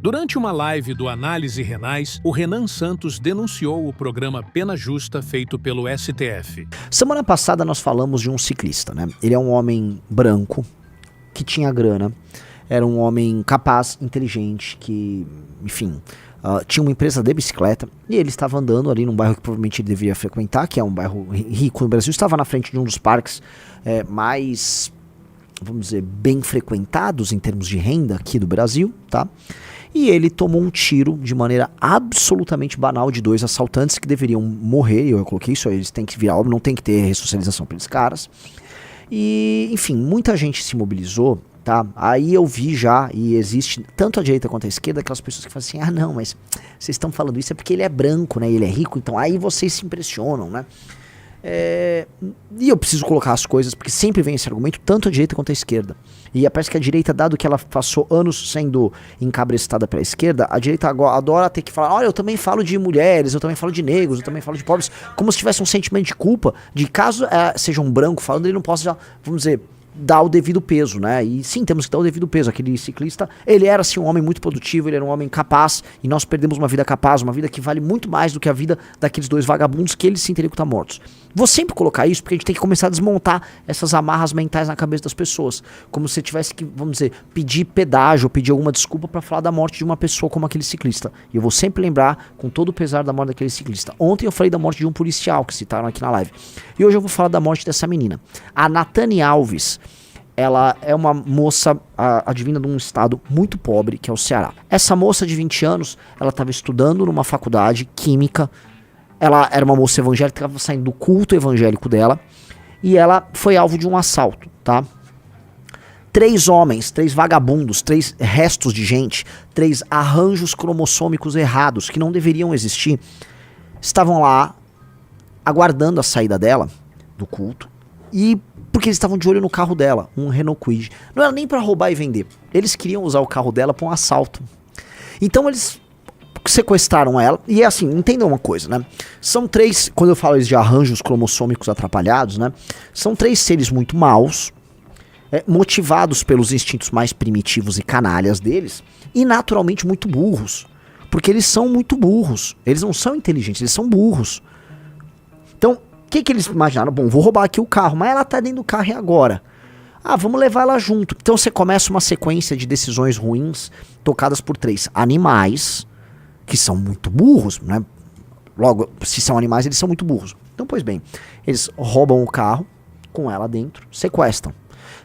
Durante uma live do Análise Renais, o Renan Santos denunciou o programa Pena Justa feito pelo STF. Semana passada nós falamos de um ciclista, né? Ele é um homem branco, que tinha grana, era um homem capaz, inteligente, que, enfim, tinha uma empresa de bicicleta, e ele estava andando ali num bairro que provavelmente ele deveria frequentar, que é um bairro rico no Brasil, estava na frente de um dos parques mais, vamos dizer, bem frequentados em termos de renda aqui do Brasil, tá? E ele tomou um tiro de maneira absolutamente banal de 2 assaltantes que deveriam morrer, eu coloquei isso, eles têm que virar óbvio, não tem que ter ressocialização para esses caras. E, enfim, muita gente se mobilizou, tá? Aí eu vi já, e existe tanto a direita quanto a esquerda, aquelas pessoas que falam assim, ah não, mas vocês estão falando isso é porque ele é branco, né? Ele é rico, então aí vocês se impressionam, né? E eu preciso colocar as coisas, porque sempre vem esse argumento, tanto a direita quanto a esquerda. E parece que a direita, dado que ela passou anos sendo encabrestada pela esquerda, a direita agora adora ter que falar, olha, eu também falo de mulheres, eu também falo de negros, eu também falo de pobres, como se tivesse um sentimento de culpa, de caso seja um branco falando, ele não possa, vamos dizer, dar o devido peso, né? E sim, temos que dar o devido peso. Aquele ciclista, ele era assim um homem muito produtivo, ele era um homem capaz, e nós perdemos uma vida capaz, uma vida que vale muito mais do que a vida daqueles 2 vagabundos que eles sim teriam que estar mortos. Vou sempre colocar isso porque a gente tem que começar a desmontar essas amarras mentais na cabeça das pessoas, como se tivesse que, vamos dizer, pedir pedágio, pedir alguma desculpa para falar da morte de uma pessoa como aquele ciclista. E eu vou sempre lembrar com todo o pesar da morte daquele ciclista. Ontem eu falei da morte de um policial que citaram aqui na live, e hoje eu vou falar da morte dessa menina, a Nathane Alves. Ela é uma moça advinda de um estado muito pobre, que é o Ceará. Essa moça de 20 anos, ela estava estudando numa faculdade química. Ela era uma moça evangélica, estava saindo do culto evangélico dela. E ela foi alvo de um assalto, tá? 3 homens, 3 vagabundos, 3 restos de gente, 3 arranjos cromossômicos errados, que não deveriam existir, estavam lá aguardando a saída dela do culto. E porque eles estavam de olho no carro dela, um Renault Kwid. Não era nem para roubar e vender. Eles queriam usar o carro dela para um assalto. Então eles sequestraram ela. E é assim, entendam uma coisa, né? São 3, quando eu falo de arranjos cromossômicos atrapalhados, né? São 3 seres muito maus, motivados pelos instintos mais primitivos e canalhas deles, e naturalmente muito burros. Porque eles são muito burros. Eles não são inteligentes, eles são burros. Então, o que eles imaginaram? Bom, vou roubar aqui o carro, mas ela tá dentro do carro e agora? Ah, vamos levar ela junto. Então você começa uma sequência de decisões ruins tocadas por 3 animais que são muito burros, né? Logo, se são animais, eles são muito burros. Então, pois bem, eles roubam o carro com ela dentro, sequestram.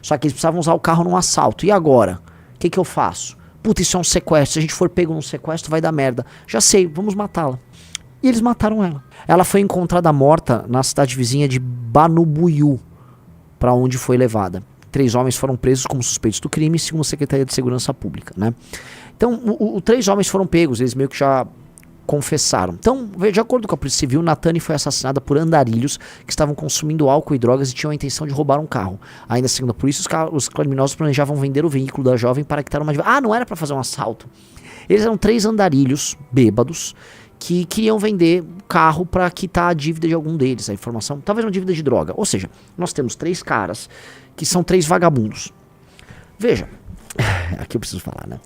Só que eles precisavam usar o carro num assalto. E agora? O que eu faço? Puta, isso é um sequestro. Se a gente for pego num sequestro, vai dar merda. Já sei, vamos matá-la. E eles mataram ela. Ela foi encontrada morta na cidade vizinha de Banubuiú, para onde foi levada. 3 homens foram presos como suspeitos do crime, segundo a Secretaria de Segurança Pública, né? Então, 3 homens foram pegos, eles meio que já confessaram. Então, de acordo com a Polícia Civil, Nathane foi assassinada por andarilhos que estavam consumindo álcool e drogas e tinham a intenção de roubar um carro. Ainda segundo a polícia, os criminosos planejavam vender o veículo da jovem para quitar uma dívida. Ah, não era para fazer um assalto. Eles eram 3 andarilhos bêbados que queriam vender carro para quitar a dívida de algum deles, a informação, talvez uma dívida de droga. Ou seja, nós temos 3 caras que são 3 vagabundos. Veja, aqui eu preciso falar, né?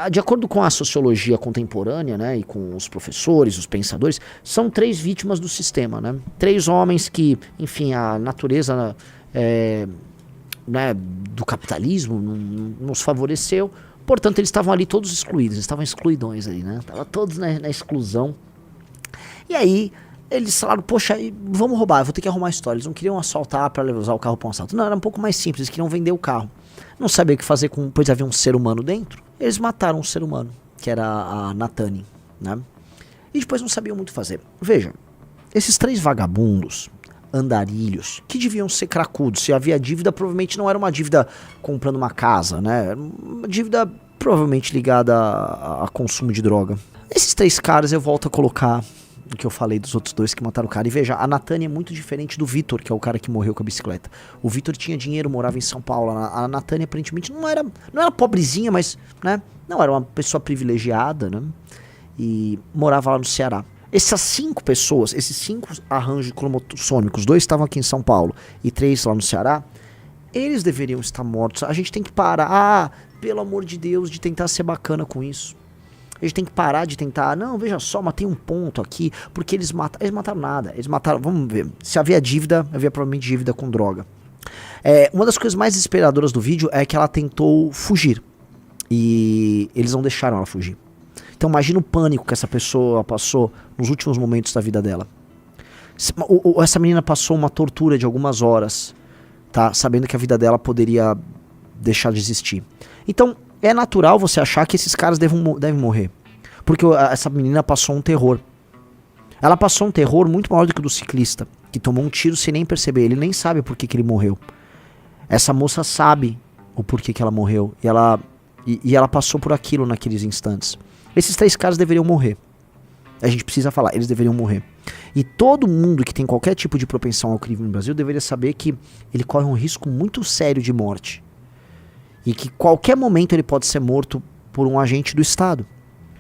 De acordo com a sociologia contemporânea, né, e com os professores, os pensadores, são 3 vítimas do sistema, né? 3 homens que, enfim, a natureza né, do capitalismo nos favoreceu. Portanto, eles estavam ali todos excluídos, estavam excluidões ali, né? Estavam todos na exclusão. E aí, eles falaram, poxa, vamos roubar, eu vou ter que arrumar a história. Eles não queriam assaltar para usar o carro para um assalto. Não, era um pouco mais simples, eles queriam vender o carro. Não sabiam o que fazer com, pois havia um ser humano dentro. Eles mataram um ser humano, que era a Nathane, né? E depois não sabiam muito fazer. Veja, esses 3 vagabundos, andarilhos, que deviam ser cracudos. Se havia dívida, provavelmente não era uma dívida comprando uma casa, né? Era uma dívida provavelmente ligada a consumo de droga. Esses 3 caras eu volto a colocar o que eu falei dos outros 2 que mataram o cara. E veja, a Nathane é muito diferente do Vitor, que é o cara que morreu com a bicicleta. O Vitor tinha dinheiro, morava em São Paulo. A Nathane aparentemente não era pobrezinha, mas, né? Não, era uma pessoa privilegiada, né? E morava lá no Ceará. Essas 5 pessoas, esses 5 arranjos cromossômicos, 2 estavam aqui em São Paulo e 3 lá no Ceará, eles deveriam estar mortos. A gente tem que parar, pelo amor de Deus, de tentar ser bacana com isso. A gente tem que parar de tentar, não, veja só, mas tem um ponto aqui, porque eles mataram nada. Eles mataram, vamos ver, se havia dívida, havia provavelmente dívida com droga. Uma das coisas mais desesperadoras do vídeo é que ela tentou fugir. E eles não deixaram ela fugir. Então imagina o pânico que essa pessoa passou nos últimos momentos da vida dela. Essa menina passou uma tortura de algumas horas, tá? Sabendo que a vida dela poderia deixar de existir. Então é natural você achar que esses caras devem morrer. Porque essa menina passou um terror. Ela passou um terror muito maior do que o do ciclista, que tomou um tiro sem nem perceber. Ele nem sabe por que ele morreu. Essa moça sabe o porquê que ela morreu. E ela passou por aquilo naqueles instantes. Esses 3 caras deveriam morrer. A gente precisa falar, eles deveriam morrer. E todo mundo que tem qualquer tipo de propensão ao crime no Brasil deveria saber que ele corre um risco muito sério de morte. E que qualquer momento ele pode ser morto por um agente do Estado.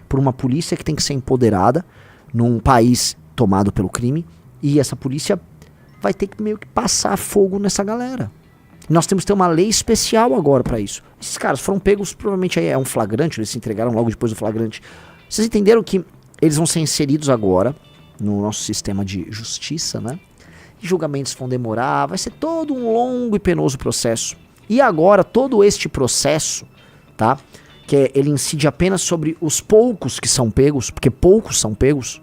Por uma polícia que tem que ser empoderada num país tomado pelo crime. E essa polícia vai ter que meio que passar fogo nessa galera. Nós temos que ter uma lei especial agora pra isso. Esses caras foram pegos, provavelmente aí é um flagrante, eles se entregaram logo depois do flagrante. Vocês entenderam que eles vão ser inseridos agora no nosso sistema de justiça, né? Julgamentos vão demorar, vai ser todo um longo e penoso processo. E agora todo este processo, tá? Que ele incide apenas sobre os poucos que são pegos, porque poucos são pegos.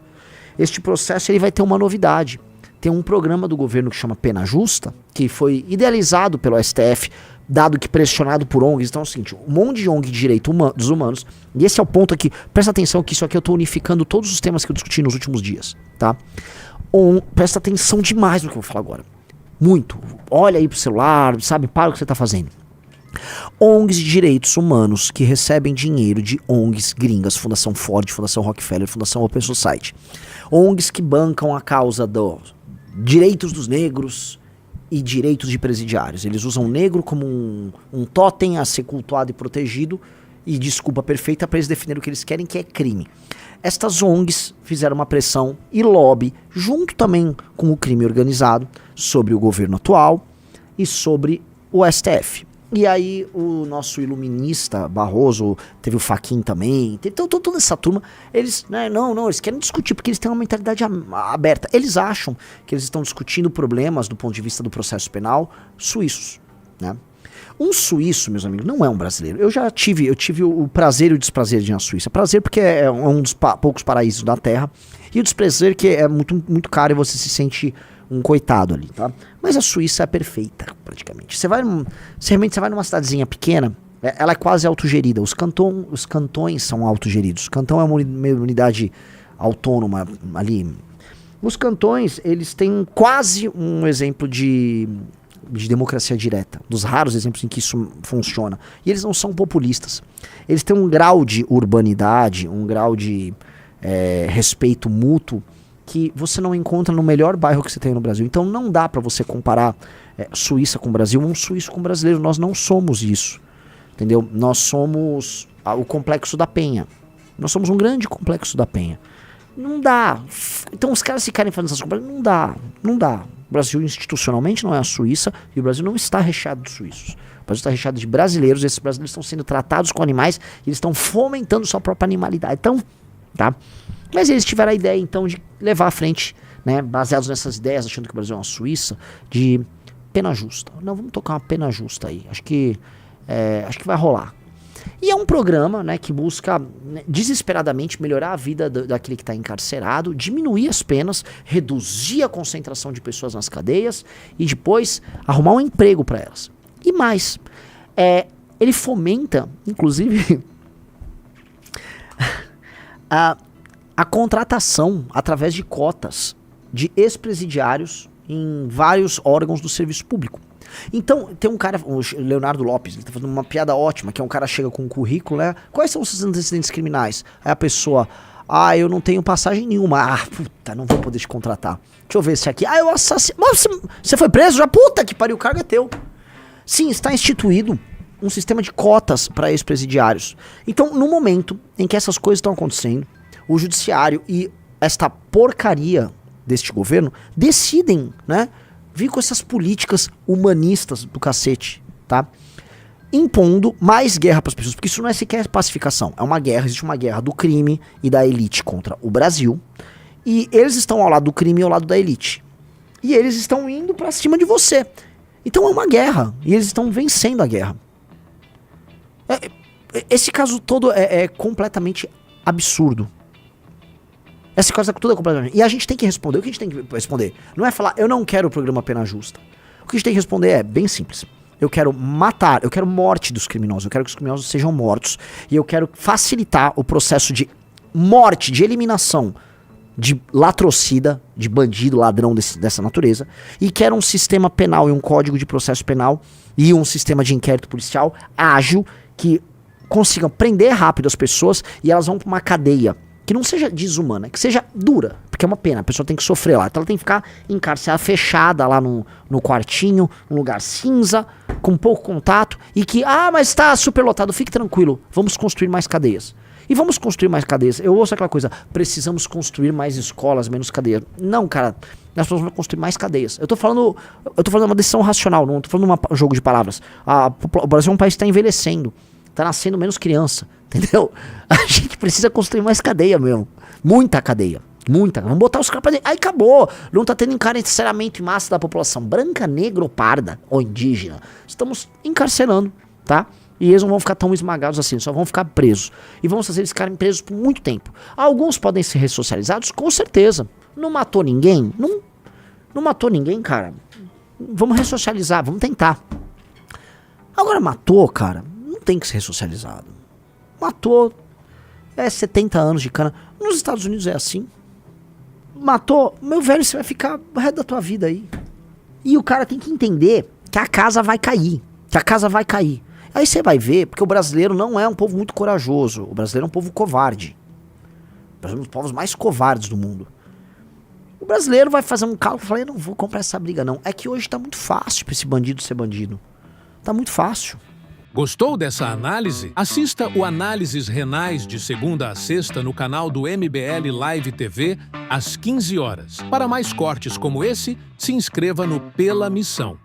Este processo ele vai ter uma novidade. Tem um programa do governo que chama Pena Justa, que foi idealizado pelo STF, dado que pressionado por ONGs. Então é o seguinte, um monte de ONG de direito dos humanos, e esse é o ponto aqui, presta atenção que isso aqui eu estou unificando todos os temas que eu discuti nos últimos dias, tá? Presta atenção demais no que eu vou falar agora. Muito. Olha aí pro celular, sabe? Para o que você está fazendo. ONGs de direitos humanos que recebem dinheiro de ONGs gringas, Fundação Ford, Fundação Rockefeller, Fundação Open Society. ONGs que bancam a causa dos direitos dos negros e direitos de presidiários. Eles usam o negro como um totem a ser cultuado e protegido e desculpa perfeita para eles definirem o que eles querem, que é crime. Estas ONGs fizeram uma pressão e lobby, junto também com o crime organizado, sobre o governo atual e sobre o STF. E aí o nosso iluminista Barroso, teve o Fachin também, então toda essa turma, eles, né, eles querem discutir, porque eles têm uma mentalidade aberta. Eles acham que eles estão discutindo problemas do ponto de vista do processo penal suíços, né? Um suíço, meus amigos, não é um brasileiro. Eu tive o prazer e o desprazer de ir na Suíça. Prazer porque é um dos poucos paraísos da Terra, e o desprazer que é muito, muito caro e você se sente um coitado ali, tá? Mas a Suíça é perfeita, praticamente. Você vai numa cidadezinha pequena, ela é quase autogerida. Os cantões são autogeridos. Cantão é uma unidade autônoma ali. Os cantões, eles têm quase um exemplo de democracia direta, dos raros exemplos em que isso funciona. E eles não são populistas. Eles têm um grau de urbanidade, um grau de respeito mútuo que você não encontra no melhor bairro que você tem no Brasil. Então não dá pra você comparar Suíça com Brasil, um suíço com brasileiro. Nós não somos isso, entendeu? Nós somos o complexo da Penha. Nós somos um grande complexo da Penha. Não dá. Então os caras ficarem fazendo essas coisas, não dá. O Brasil institucionalmente não é a Suíça e o Brasil não está recheado de suíços. O Brasil está recheado de brasileiros. Esses brasileiros estão sendo tratados com animais e eles estão fomentando sua própria animalidade. Então, tá? Mas eles tiveram a ideia, então, de levar à frente, né, baseados nessas ideias, achando que o Brasil é uma Suíça, de pena justa. Não, vamos tocar uma pena justa aí. Acho que vai rolar. E é um programa, né, que busca, né, desesperadamente melhorar a vida daquele que está encarcerado, diminuir as penas, reduzir a concentração de pessoas nas cadeias e depois arrumar um emprego para elas. E mais, ele fomenta, inclusive, a contratação através de cotas de ex-presidiários em vários órgãos do serviço público. Então, tem um cara, o Leonardo Lopes, ele tá fazendo uma piada ótima, que é um cara que chega com um currículo, né? Quais são os seus antecedentes criminais? Aí a pessoa, eu não tenho passagem nenhuma. Puta, não vou poder te contratar. Deixa eu ver esse aqui. Eu assassino. Você foi preso? Já, puta que pariu, o cargo é teu. Sim, está instituído um sistema de cotas para ex-presidiários. Então, no momento em que essas coisas estão acontecendo, o judiciário e esta porcaria deste governo decidem, né, vir com essas políticas humanistas do cacete, tá? impondo mais guerra para as pessoas, porque isso não é sequer pacificação, é uma guerra, existe uma guerra do crime e da elite contra o Brasil, e eles estão ao lado do crime e ao lado da elite. E eles estão indo para cima de você. Então é uma guerra, e eles estão vencendo a guerra. Esse caso todo é completamente absurdo. Esse caso todo é completamente... E a gente tem que responder. O que a gente tem que responder? Não é falar, eu não quero o programa Pena Justa. O que a gente tem que responder é bem simples. Eu quero matar, eu quero morte dos criminosos. Eu quero que os criminosos sejam mortos. E eu quero facilitar o processo de morte, de eliminação de latrocida, de bandido, ladrão dessa natureza. E quero um sistema penal e um código de processo penal e um sistema de inquérito policial ágil que consigam prender rápido as pessoas e elas vão para uma cadeia que não seja desumana, que seja dura, porque é uma pena, a pessoa tem que sofrer lá, então ela tem que ficar encarcerada, fechada lá no quartinho, um lugar cinza, com pouco contato, e que, mas está superlotado, fique tranquilo, vamos construir mais cadeias. E vamos construir mais cadeias. Eu ouço aquela coisa, precisamos construir mais escolas, menos cadeias. Não, cara, nós vamos construir mais cadeias. Eu tô falando uma decisão racional, não tô falando um jogo de palavras. O Brasil é um país que está envelhecendo, tá nascendo menos criança, entendeu? A gente precisa construir mais cadeia mesmo. Muita cadeia. Muita. Vamos botar os caras pra dentro. Aí acabou. Não tá tendo encarceramento em massa da população branca, negra ou parda, ou indígena. Estamos encarcerando, tá? E eles não vão ficar tão esmagados assim, só vão ficar presos. E vamos fazer eles ficarem presos por muito tempo. Alguns podem ser ressocializados, com certeza. Não matou ninguém? Não matou ninguém, cara. Vamos ressocializar, vamos tentar. Agora matou, cara, não tem que ser ressocializado. Matou, 70 anos de cana. Nos Estados Unidos é assim. Matou, meu velho, você vai ficar o resto da tua vida aí. E o cara tem que entender que a casa vai cair. Que a casa vai cair. Aí você vai ver, porque o brasileiro não é um povo muito corajoso. O brasileiro é um povo covarde. O brasileiro é um dos povos mais covardes do mundo. O brasileiro vai fazer um cálculo e falar, eu não vou comprar essa briga não. É que hoje tá muito fácil pra esse bandido ser bandido. Tá muito fácil. Gostou dessa análise? Assista o Análises Renais de segunda a sexta no canal do MBL Live TV, às 15 horas. Para mais cortes como esse, se inscreva no Pela Missão.